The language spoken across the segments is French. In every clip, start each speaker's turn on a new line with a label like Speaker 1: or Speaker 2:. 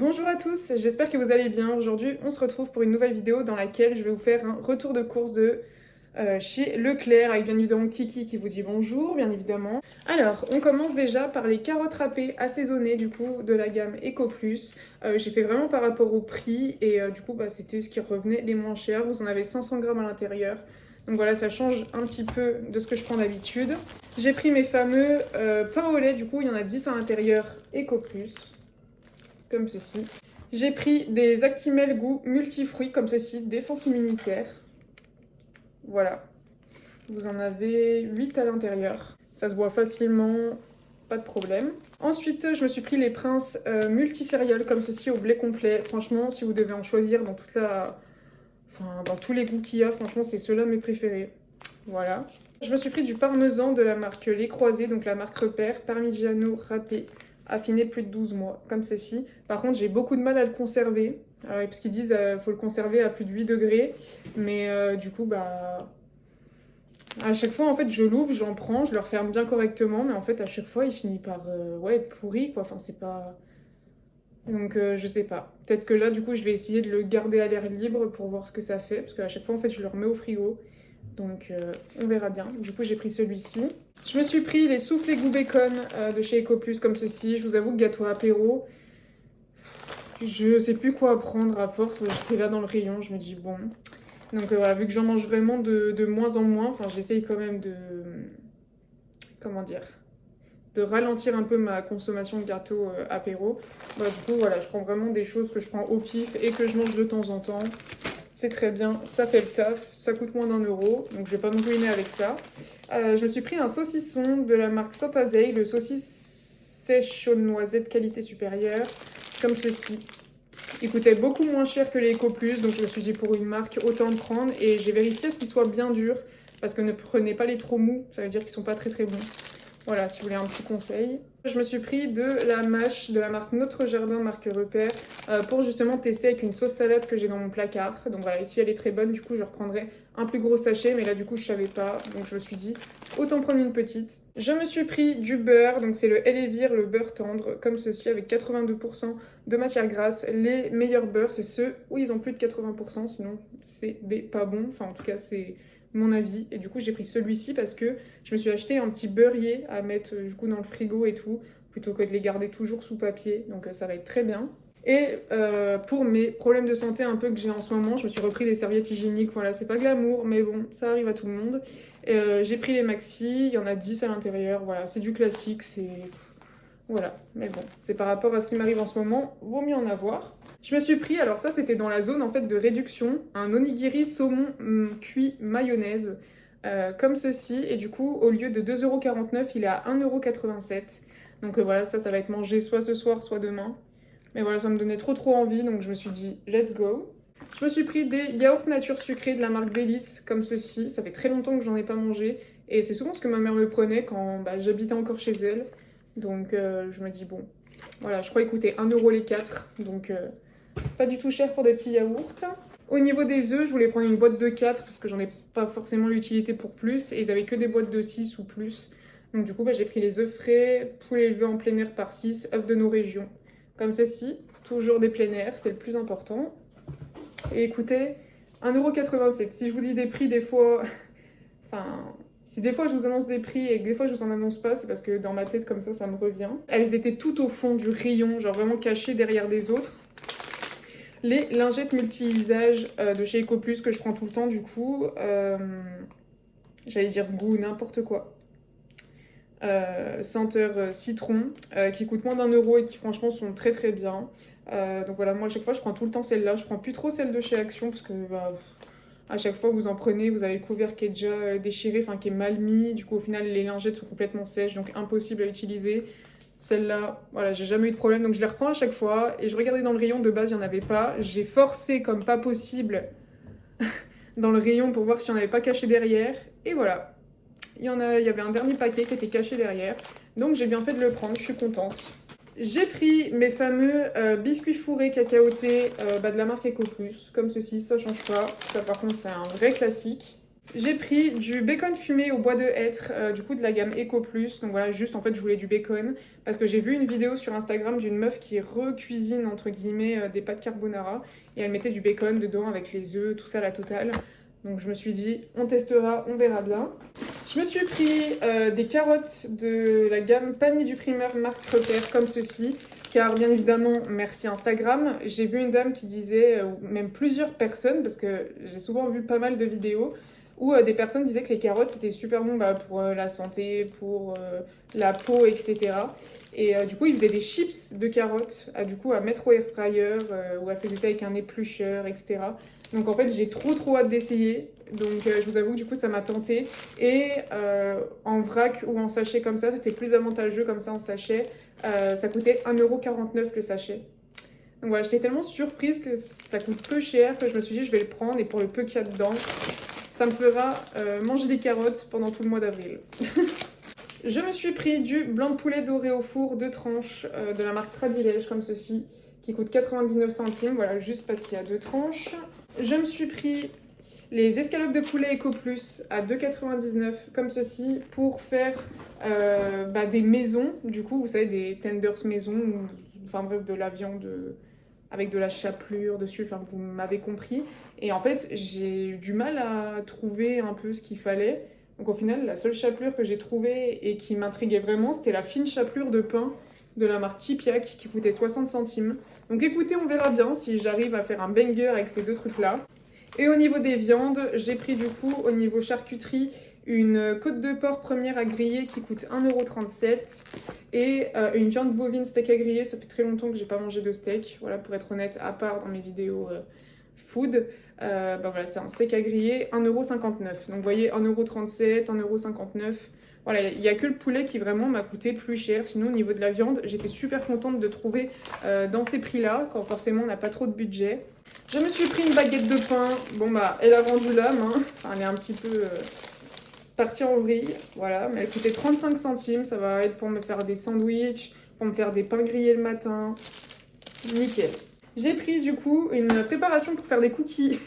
Speaker 1: Bonjour à tous, j'espère que vous allez bien. Aujourd'hui, on se retrouve pour une nouvelle vidéo dans laquelle je vais vous faire un retour de course de chez Leclerc avec bien évidemment Kiki qui vous dit bonjour, bien évidemment. Alors, on commence déjà par les carottes râpées assaisonnées du coup de la gamme Eco Plus. J'ai fait vraiment par rapport au prix et du coup c'était ce qui revenait les moins chers. Vous en avez 500 grammes à l'intérieur. Donc voilà, ça change un petit peu de ce que je prends d'habitude. J'ai pris mes fameux pains au lait, du coup il y en a 10 à l'intérieur Eco Plus, comme ceci. J'ai pris des Actimel goût multifruits comme ceci, défense immunitaire. Voilà. Vous en avez 8 à l'intérieur. Ça se boit facilement, pas de problème. Ensuite, je me suis pris les Princes multicéréales comme ceci au blé complet. Franchement, si vous devez en choisir dans toute la... Enfin, dans tous les goûts qu'il y a, franchement, c'est ceux-là mes préférés. Voilà. Je me suis pris du parmesan de la marque Les Croisés, donc la marque Repère, Parmigiano râpé, affiné plus de 12 mois, comme ceci. Par contre, j'ai beaucoup de mal à le conserver, parce qu'ils disent qu'il faut le conserver à plus de 8 degrés. Mais du coup, à chaque fois, en fait, je l'ouvre, j'en prends, je le referme bien correctement, mais en fait, à chaque fois, il finit par être pourri, quoi. Enfin, c'est pas... Donc, je sais pas. Peut-être que là, du coup, je vais essayer de le garder à l'air libre pour voir ce que ça fait, parce qu'à chaque fois, en fait, je le remets au frigo. Donc, on verra bien. Du coup, j'ai pris celui-ci. Je me suis pris les soufflés goût bacon de chez Eco Plus, comme ceci. Je vous avoue que gâteau apéro, je sais plus quoi prendre à force. J'étais là dans le rayon, je me dis bon. Donc voilà, vu que j'en mange vraiment de moins en moins, enfin j'essaye quand même de... Comment dire, de ralentir un peu ma consommation de gâteaux apéro. Du coup voilà, je prends vraiment des choses que je prends au pif et que je mange de temps en temps. C'est très bien, ça fait le taf, ça coûte moins d'1 euro, donc je vais pas me ruiner avec ça. Je me suis pris un saucisson de la marque Saint-Azeille, le saucisse sèche aux noisettes qualité supérieure, comme ceci. Il coûtait beaucoup moins cher que les Eco Plus, donc je me suis dit pour une marque, autant le prendre. Et j'ai vérifié ce qu'ils soient bien durs, parce que ne prenez pas les trop mous, ça veut dire qu'ils sont pas très très bons. Voilà, si vous voulez un petit conseil. Je me suis pris de la mâche de la marque Notre Jardin, marque Repère, pour justement tester avec une sauce salade que j'ai dans mon placard. Donc voilà, ici elle est très bonne, du coup je reprendrai un plus gros sachet, mais là du coup je savais pas, donc je me suis dit autant prendre une petite. Je me suis pris du beurre, donc c'est le Elevir, le beurre tendre, comme ceci, avec 82% de matière grasse. Les meilleurs beurres, c'est ceux où ils ont plus de 80%, sinon c'est pas bon, enfin en tout cas c'est mon avis. Et du coup j'ai pris celui-ci parce que je me suis acheté un petit beurrier à mettre du coup dans le frigo et tout, plutôt que de les garder toujours sous papier, donc ça va être très bien. Et pour mes problèmes de santé un peu que j'ai en ce moment, je me suis repris des serviettes hygiéniques. Voilà, c'est pas glamour, mais bon, ça arrive à tout le monde. J'ai pris les maxi, il y en a 10 à l'intérieur. Voilà, c'est du classique, c'est... Voilà, mais bon, c'est par rapport à ce qui m'arrive en ce moment, vaut mieux en avoir. Je me suis pris, alors ça c'était dans la zone en fait de réduction, un onigiri saumon cuit mayonnaise, comme ceci. Et du coup, au lieu de 2,49 €, il est à 1,87 €. Donc voilà, ça va être mangé soit ce soir, soit demain. Mais voilà, ça me donnait trop envie, donc je me suis dit, let's go. Je me suis pris des yaourts nature sucrés de la marque Délice, comme ceci. Ça fait très longtemps que j'en ai pas mangé. Et c'est souvent ce que ma mère me prenait quand j'habitais encore chez elle. Donc je me dis, bon, voilà, je crois qu'ils coûtaient 1 € les 4. Donc pas du tout cher pour des petits yaourts. Au niveau des œufs, je voulais prendre une boîte de 4 parce que j'en ai pas forcément l'utilité pour plus. Et ils avaient que des boîtes de 6 ou plus. Donc du coup, j'ai pris les œufs frais, poulet élevé en plein air par 6, œufs de nos régions. Comme ceci, toujours des plein air, c'est le plus important. Et écoutez, 1,87 €. Si je vous dis des prix, des fois... Enfin... Si des fois je vous annonce des prix et que des fois je vous en annonce pas, c'est parce que dans ma tête, comme ça me revient. Elles étaient tout au fond du rayon, genre vraiment cachées derrière des autres. Les lingettes multi-usage de chez Eco Plus que je prends tout le temps, du coup. J'allais dire goût, n'importe quoi. Senteur citron, qui coûtent moins d'1 € et qui franchement sont très bien. Donc voilà, moi à chaque fois je prends tout le temps celle-là. Je prends plus trop celle de chez Action parce que à chaque fois que vous en prenez, vous avez le couvercle qui est déjà déchiré, enfin qui est mal mis. Du coup au final les lingettes sont complètement sèches, donc impossible à utiliser. Celle-là, voilà, j'ai jamais eu de problème, donc je les reprends à chaque fois. Et je regardais dans le rayon, de base il n'y en avait pas. J'ai forcé comme pas possible dans le rayon pour voir s'il n'y en avait pas caché derrière. Et voilà. Il y avait un dernier paquet qui était caché derrière. Donc j'ai bien fait de le prendre, je suis contente. J'ai pris mes fameux biscuits fourrés cacaotés de la marque Eco Plus, comme ceci, ça change pas. Ça par contre c'est un vrai classique. J'ai pris du bacon fumé au bois de hêtre, du coup de la gamme Eco Plus. Donc voilà, juste en fait je voulais du bacon parce que j'ai vu une vidéo sur Instagram d'une meuf qui recuisine entre guillemets des pâtes carbonara et elle mettait du bacon dedans avec les œufs, tout ça la totale. Donc je me suis dit on testera, on verra bien. Je me suis pris des carottes de la gamme panier du primeur marque Repère comme ceci. Car bien évidemment, merci Instagram, j'ai vu une dame qui disait, ou même plusieurs personnes, parce que j'ai souvent vu pas mal de vidéos, où des personnes disaient que les carottes c'était super bon bah, pour la santé, pour la peau, etc. Et du coup, ils faisaient des chips de carottes du coup, à mettre au air fryer, où elle faisait ça avec un éplucheur, etc. Donc en fait, j'ai trop hâte d'essayer. Donc je vous avoue que du coup, ça m'a tenté. Et en vrac ou en sachet comme ça, c'était plus avantageux comme ça en sachet. Ça coûtait 1,49€ le sachet. Donc voilà, j'étais tellement surprise que ça coûte peu cher que je me suis dit je vais le prendre et pour le peu qu'il y a dedans, ça me fera manger des carottes pendant tout le mois d'avril. Je me suis pris du blanc de poulet doré au four, 2 tranches de la marque Tradilège comme ceci, qui coûte 99 centimes, voilà, juste parce qu'il y a 2 tranches. Je me suis pris les escalopes de poulet Eco Plus à 2,99 comme ceci pour faire des maisons, du coup, vous savez, des tenders maison, enfin bref, de la viande avec de la chapelure dessus, enfin vous m'avez compris. Et en fait, j'ai eu du mal à trouver un peu ce qu'il fallait. Donc au final, la seule chapelure que j'ai trouvée et qui m'intriguait vraiment, c'était la fine chapelure de pain de la marque Tipiak qui coûtait 60 centimes. Donc écoutez, on verra bien si j'arrive à faire un banger avec ces deux trucs-là. Et au niveau des viandes, j'ai pris du coup, au niveau charcuterie, une côte de porc première à griller qui coûte 1,37€ et une viande bovine steak à griller. Ça fait très longtemps que j'ai pas mangé de steak, voilà, pour être honnête, à part dans mes vidéos food. Voilà, c'est un steak à griller, 1,59€. Donc vous voyez, 1,37€, 1,59€. Voilà, il n'y a que le poulet qui vraiment m'a coûté plus cher. Sinon, au niveau de la viande, j'étais super contente de trouver dans ces prix-là, quand forcément on n'a pas trop de budget. Je me suis pris une baguette de pain. Bon bah, elle a vendu l'âme, hein. Enfin, elle est un petit peu partie en vrille, voilà. Mais elle coûtait 35 centimes. Ça va être pour me faire des sandwichs, pour me faire des pains grillés le matin. Nickel. J'ai pris du coup une préparation pour faire des cookies.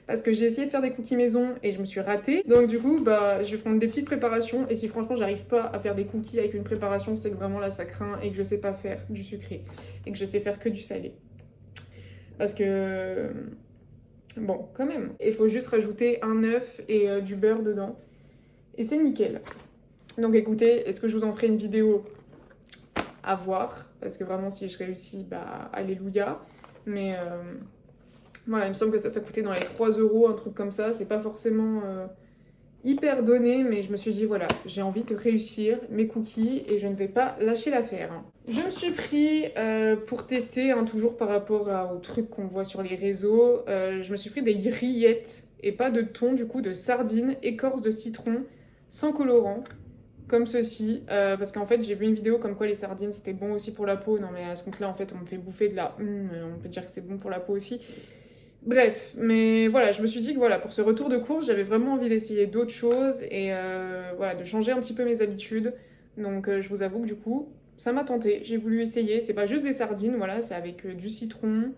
Speaker 1: Parce que j'ai essayé de faire des cookies maison et je me suis ratée. Donc du coup, bah, je vais prendre des petites préparations. Et si franchement, j'arrive pas à faire des cookies avec une préparation, c'est que vraiment là, ça craint et que je sais pas faire du sucré. Et que je sais faire que du salé. Parce que... Bon, quand même. Il faut juste rajouter un œuf et du beurre dedans. Et c'est nickel. Donc écoutez, est-ce que je vous en ferai une vidéo à voir? Parce que vraiment, si je réussis, bah, alléluia. Mais voilà, il me semble que ça coûtait dans les 3€, un truc comme ça. C'est pas forcément hyper donné, mais je me suis dit, voilà, j'ai envie de réussir mes cookies et je ne vais pas lâcher l'affaire. Je me suis pris, pour tester, hein, toujours par rapport aux trucs qu'on voit sur les réseaux, je me suis pris des rillettes et pas de thon, du coup, de sardines, écorce de citron, sans colorant, comme ceci. Parce qu'en fait, j'ai vu une vidéo comme quoi les sardines, c'était bon aussi pour la peau. Non, mais à ce compte-là, en fait, on me fait bouffer de la on peut dire que c'est bon pour la peau aussi. Bref, mais voilà, je me suis dit que voilà, pour ce retour de course, j'avais vraiment envie d'essayer d'autres choses et voilà, de changer un petit peu mes habitudes. Donc je vous avoue que du coup, ça m'a tenté, j'ai voulu essayer. C'est pas juste des sardines, voilà, c'est avec du citron.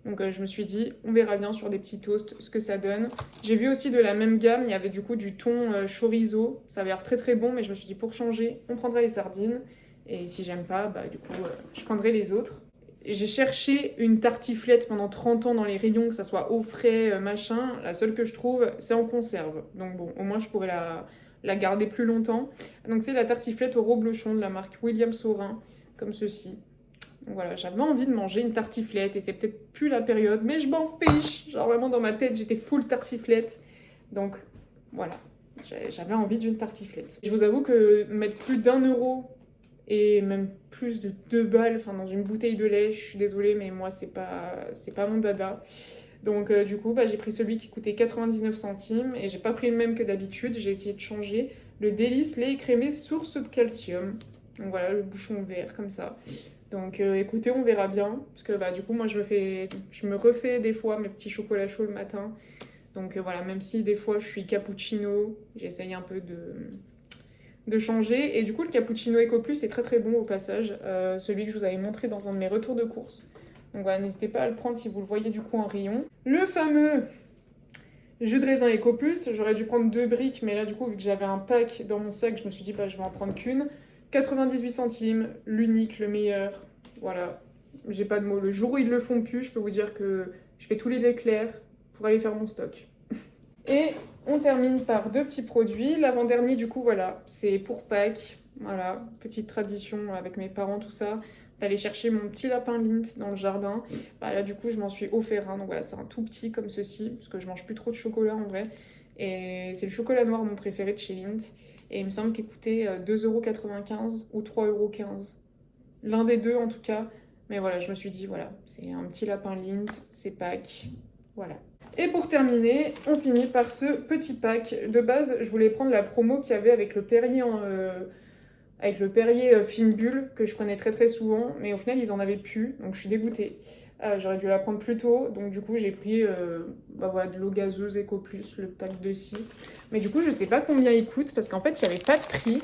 Speaker 1: Donc je me suis dit, on verra bien sur des petits toasts ce que ça donne. J'ai vu aussi de la même gamme, il y avait du coup du thon chorizo. Ça avait l'air très bon, mais je me suis dit, pour changer, on prendrait les sardines. Et si j'aime pas, bah du coup, je prendrai les autres. J'ai cherché une tartiflette pendant 30 ans dans les rayons, que ça soit au frais, machin. La seule que je trouve, c'est en conserve. Donc bon, au moins je pourrais la garder plus longtemps. Donc c'est la tartiflette au reblochon de la marque William Saurin, comme ceci. Donc voilà, j'avais envie de manger une tartiflette et c'est peut-être plus la période, mais je m'en fiche. Genre vraiment dans ma tête, j'étais full tartiflette. Donc voilà, j'avais envie d'une tartiflette. Je vous avoue que mettre plus d'1€ et même plus de 2 balles enfin, dans une bouteille de lait, je suis désolée, mais moi, c'est pas mon dada. Donc, du coup, bah, j'ai pris celui qui coûtait 99 centimes et j'ai pas pris le même que d'habitude. J'ai essayé de changer le Délice lait écrémé source de calcium. Donc voilà, le bouchon vert comme ça. Donc écoutez, on verra bien. Parce que bah, du coup, moi, je me refais des fois mes petits chocolats chauds le matin. Donc voilà, même si des fois je suis cappuccino, j'essaye un peu de changer. Et du coup, le cappuccino Eco Plus est très bon au passage. Celui que je vous avais montré dans un de mes retours de course. Donc voilà, n'hésitez pas à le prendre si vous le voyez du coup en rayon. Le fameux Jus de raisin Eco Plus, j'aurais dû prendre 2 briques, mais là du coup, vu que j'avais un pack dans mon sac, je me suis dit, bah je vais en prendre qu'une. 98 centimes, l'unique, le meilleur. Voilà, j'ai pas de mots. Le jour où ils le font plus, je peux vous dire que je fais tous les laits clairs pour aller faire mon stock. Et on termine par 2 petits produits. L'avant-dernier, du coup, voilà, c'est pour Pâques. Voilà, petite tradition avec mes parents, tout ça, d'aller chercher mon petit lapin Lindt dans le jardin. Bah, là, du coup, je m'en suis offert un. Donc voilà, c'est un tout petit comme ceci, parce que je mange plus trop de chocolat en vrai. Et c'est le chocolat noir mon préféré de chez Lindt. Et il me semble qu'il coûtait 2,95 € ou 3,15 €. L'un des deux en tout cas. Mais voilà, je me suis dit, voilà, c'est un petit lapin Lindt, c'est Pâques. Voilà. Et pour terminer, on finit par ce petit pack. De base, je voulais prendre la promo qu'il y avait avec le Perrier, Fine Bulle, que je prenais très très souvent, mais au final, ils en avaient plus, donc je suis dégoûtée. J'aurais dû la prendre plus tôt, donc du coup, j'ai pris voilà, de l'eau gazeuse Eco Plus, le pack de 6. Mais du coup, je sais pas combien il coûte, parce qu'en fait, il n'y avait pas de prix.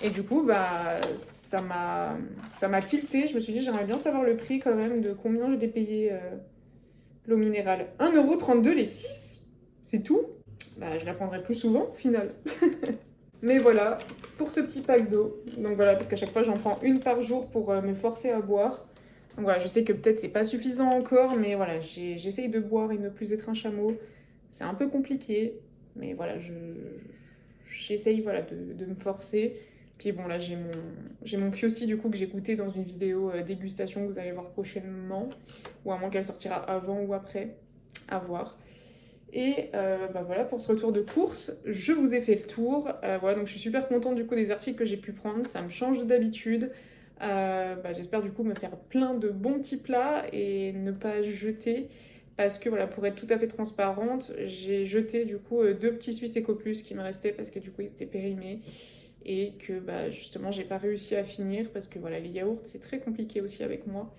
Speaker 1: Et du coup, bah, ça m'a tilté. Je me suis dit, j'aimerais bien savoir le prix quand même de combien je l'ai payé. L'eau minérale, 1,32 € les 6. C'est tout. Bah, je la prendrai plus souvent au final. Mais voilà, pour ce petit pack d'eau. Donc voilà, parce qu'à chaque fois, j'en prends une par jour pour me forcer à boire. Donc voilà, je sais que peut-être c'est pas suffisant encore, mais voilà, j'essaye de boire et ne plus être un chameau. C'est un peu compliqué, mais voilà, j'essaye voilà, de me forcer. Puis bon, là, j'ai mon Fiossi du coup que j'ai goûté dans une vidéo dégustation que vous allez voir prochainement. Ou à moins qu'elle sortira avant ou après, à voir. Et bah voilà, pour ce retour de course, je vous ai fait le tour. Voilà, donc je suis super contente du coup des articles que j'ai pu prendre, ça me change d'habitude. Bah, j'espère du coup me faire plein de bons petits plats et ne pas jeter. Parce que voilà, pour être tout à fait transparente, j'ai jeté du coup 2 petits Suisses Eco Plus qui me restaient parce que du coup ils étaient périmés. Et que bah, justement j'ai pas réussi à finir parce que voilà, les yaourts c'est très compliqué aussi avec moi.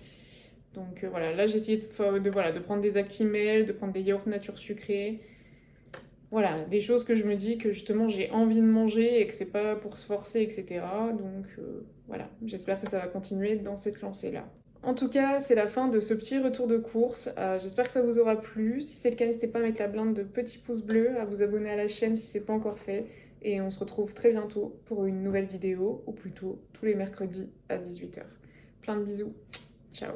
Speaker 1: Donc voilà, là j'ai essayé de prendre des Actimel, de prendre des yaourts nature sucrés. Voilà, des choses que je me dis que justement j'ai envie de manger et que c'est pas pour se forcer, etc. Donc voilà, j'espère que ça va continuer dans cette lancée-là. En tout cas, c'est la fin de ce petit retour de course. J'espère que ça vous aura plu. Si c'est le cas, n'hésitez pas à mettre la blinde de petits pouces bleus, à vous abonner à la chaîne si c'est pas encore fait. Et on se retrouve très bientôt pour une nouvelle vidéo, ou plutôt tous les mercredis à 18 h. Plein de bisous. Ciao.